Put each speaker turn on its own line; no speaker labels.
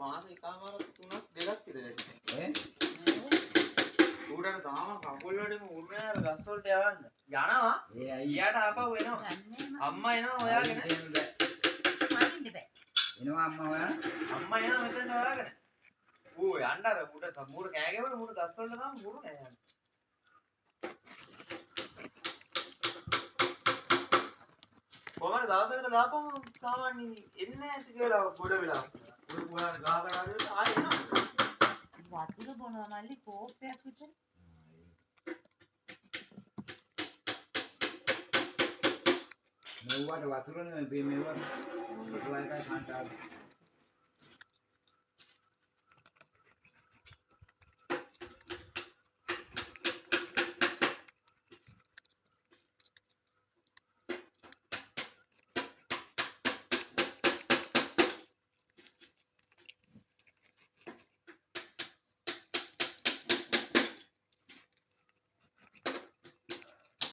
මාස එකමාර 3ක් 2ක් විතර
ඈ
උඩට තාම කකුල් වලටම උරුනේ අර ගස් වලට යවන්න යනවා
ඒ අයියා
ඊයට ආපහු එනවා අම්මා එනවා හොයාගෙන
මනින්න බෑ එනවා අම්මා හොයන
අම්මා එනවා මෙතෙන්ට හොයාගෙන ඌ යන්න අර මුඩ කෑ ගැවුන මුඩ ගස් වලට තාම උරුනේ යන්නේ කොහමද දවසකට දාපම සාමාන්‍යයෙන් එන්නේ නැති කියලා ගොඩ වෙලා උඩ පුරාන ගහකට ආයෙ එනවා
වතුර බොනවා මල්ලි කෝප්පයක් විතර
මෙව්වට වතුර නෙමෙයි මෙව්වට වතුර එකයි කාන්ටාව